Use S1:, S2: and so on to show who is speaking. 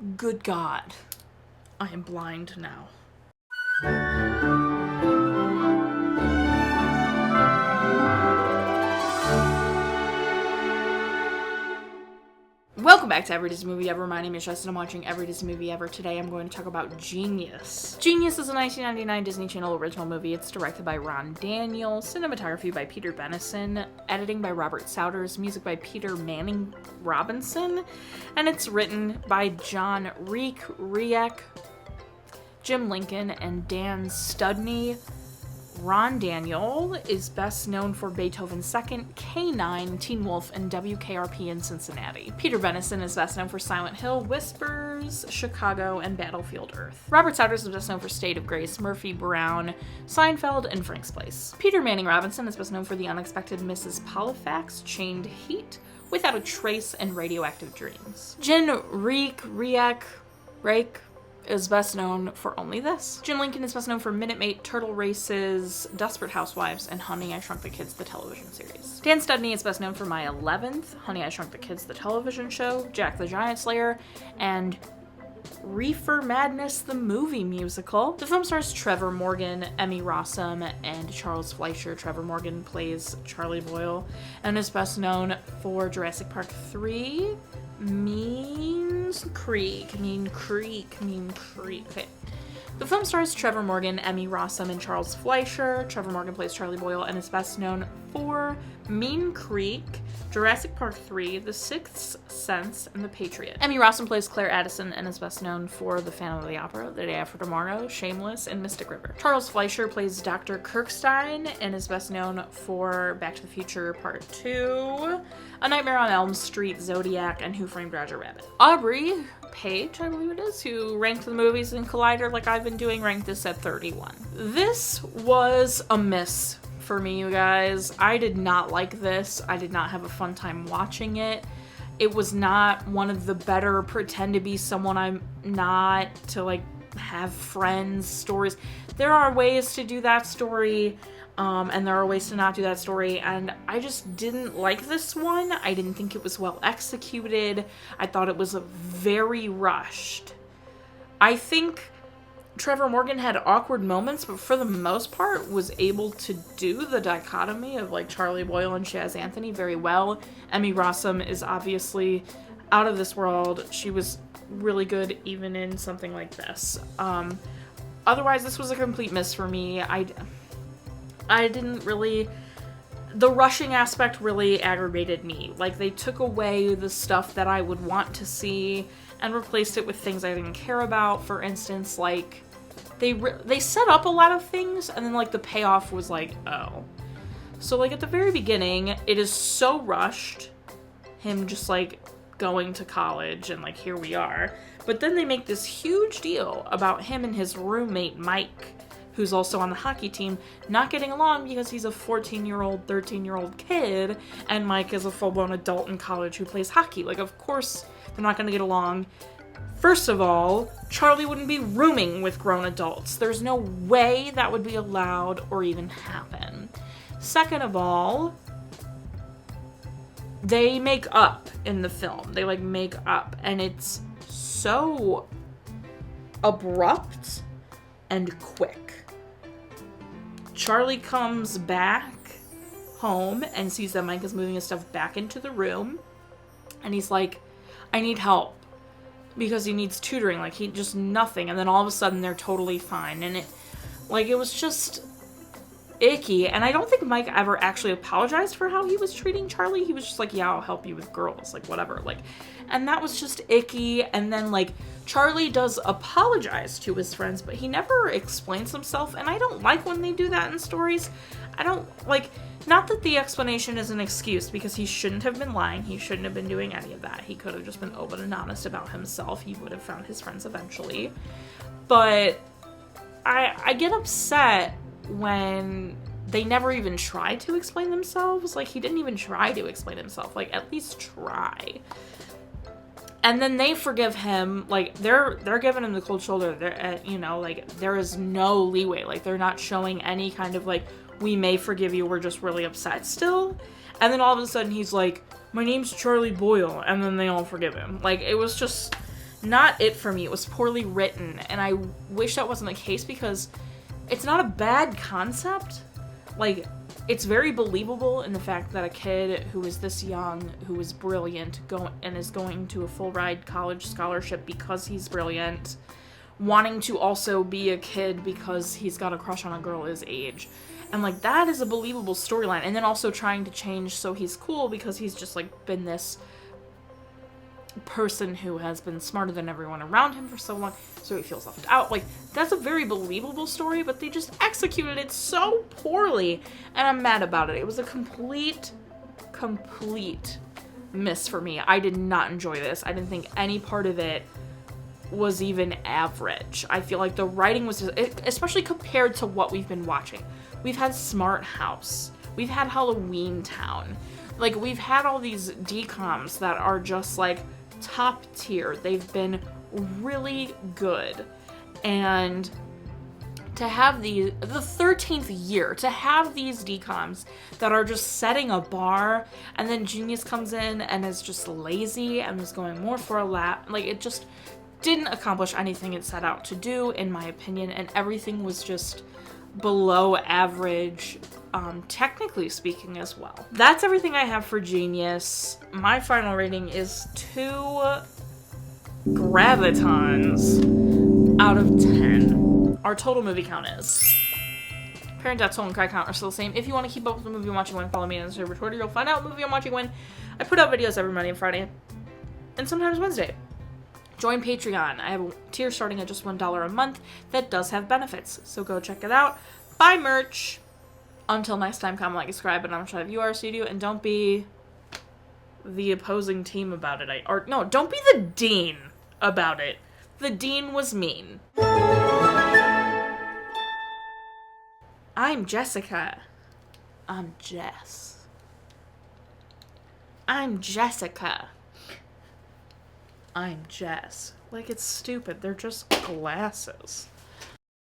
S1: Good God. I am blind now. Welcome back to Every Disney Movie Ever. My name is Jess and I'm watching Every Disney Movie Ever. Today I'm going to talk about Genius. Genius is a 1999 Disney Channel original movie. It's directed by Ron Daniel, cinematography by Peter Benison, editing by Robert Souders, music by Peter Manning Robinson, and it's written by John Rieck, Jim Lincoln, and Dan Studney. Ron Daniel is best known for Beethoven's Second, K9, Teen Wolf, and WKRP in Cincinnati. Peter Benison is best known for Silent Hill, Whispers, Chicago, and Battlefield Earth. Robert Souders is best known for State of Grace, Murphy Brown, Seinfeld, and Frank's Place. Peter Manning Robinson is best known for The Unexpected Mrs. Polifax, Chained Heat, Without a Trace, and Radioactive Dreams. Jim Rieck is best known for only this. Jim Lincoln is best known for Minute Maid, Turtle Races, Desperate Housewives, and Honey, I Shrunk the Kids, the television series. Dan Studney is best known for My 11th, Honey, I Shrunk the Kids, the television show, Jack the Giant Slayer, and Reefer Madness, the movie musical. The film stars Trevor Morgan, Emmy Rossum, and Charles Fleischer. Trevor Morgan plays Charlie Boyle and is best known for Jurassic Park 3, Mean Creek. Okay. The film stars Trevor Morgan, Emmy Rossum, and Charles Fleischer. Trevor Morgan plays Charlie Boyle and is best known for Mean Creek, Jurassic Park 3, The Sixth Sense, and The Patriot. Emmy Rossum plays Claire Addison and is best known for The Phantom of the Opera, The Day After Tomorrow, Shameless, and Mystic River. Charles Fleischer plays Dr. Kirkstein and is best known for Back to the Future Part 2, A Nightmare on Elm Street, Zodiac, and Who Framed Roger Rabbit. Aubrey Page, I believe it is, who ranked the movies in Collider like I've been doing, ranked this at 31. This was a miss for me, you guys. I did not like this. I did not have a fun time watching it. It was not one of the better pretend to be someone I'm not, to like have friends stories. There are ways to do that story, and there are ways to not do that story, and I just didn't like this one. I didn't think it was well executed. I thought it was very rushed. I think Trevor Morgan had awkward moments, but for the most part was able to do the dichotomy of like Charlie Boyle and Chaz Anthony very well. Emmy Rossum is obviously out of this world. She was really good even in something like this. Otherwise, this was a complete miss for me. I didn't really... The rushing aspect really aggravated me. Like, they took away the stuff that I would want to see and replaced it with things I didn't care about. For instance, like, they set up a lot of things, and then, like, the payoff was like, oh. So, like, at the very beginning, it is so rushed. Him just, like, going to college, and, like, here we are. But then they make this huge deal about him and his roommate, Mike, who's also on the hockey team, not getting along because he's a 14-year-old, 13-year-old kid, and Mike is a full-blown adult in college who plays hockey. Like, of course they're not going to get along. First of all, Charlie wouldn't be rooming with grown adults. There's no way that would be allowed or even happen. Second of all, they make up in the film. They, like, make up, and it's so abrupt and quick. Charlie comes back home and sees that Mike is moving his stuff back into the room, and he's like, I need help, because he needs tutoring, like, he just nothing, and then all of a sudden they're totally fine, and it was just icky, and I don't think Mike ever actually apologized for how he was treating Charlie. He was just like, yeah, I'll help you with girls, like, whatever, like, and that was just icky. And then, like, Charlie does apologize to his friends, but he never explains himself, and I don't like when they do that in stories. I don't, like, not that the explanation is an excuse, because he shouldn't have been lying, he shouldn't have been doing any of that, he could have just been open and honest about himself, he would have found his friends eventually, but I get upset when they never even try to explain themselves. Like, he didn't even try to explain himself, like, at least try. And then they forgive him, like, they're giving him the cold shoulder, they're, like, there is no leeway, like, they're not showing any kind of, like, we may forgive you, we're just really upset still. And then all of a sudden he's like, my name's Charlie Boyle, and then they all forgive him. Like, it was just not it for me. It was poorly written, and I wish that wasn't the case because it's not a bad concept. Like, it's very believable in the fact that a kid who is this young, who is brilliant, is going to a full-ride college scholarship because he's brilliant, wanting to also be a kid because he's got a crush on a girl his age. And, like, that is a believable storyline. And then also trying to change so he's cool because he's just, like, been this person who has been smarter than everyone around him for so long, so he feels left out. Like, that's a very believable story, but they just executed it so poorly, and I'm mad about it. It was a complete miss for me. I did not enjoy this. I didn't think any part of it was even average. I feel like the writing was, especially compared to what we've been watching. We've had Smart House. We've had Halloween Town. Like, we've had all these DCOMs that are just, like, top tier. They've been really good. And to have the 13th year, to have these DCOMs that are just setting a bar, and then Genius comes in and is just lazy and was going more for a lap. Like, it just didn't accomplish anything it set out to do, in my opinion, and everything was just below average, technically speaking as well. That's everything I have for Genius. My final rating is 2 gravitons out of 10. Our total movie count is. Parent Death, Soul, and Cry count are still the same. If you want to keep up with the movie I'm watching when, follow me on Instagram or Twitter. You'll find out what movie I'm watching when. I put out videos every Monday and Friday, and sometimes Wednesday. Join Patreon. I have a tier starting at just $1 a month that does have benefits, so go check it out. Buy merch. Until next time, comment, like, subscribe, and I'm sure you are studio, and don't be the opposing team about it. Don't be the dean about it. The dean was mean. I'm Jessica. I'm Jess. I'm Jessica. I'm Jess. Like, it's stupid. They're just glasses.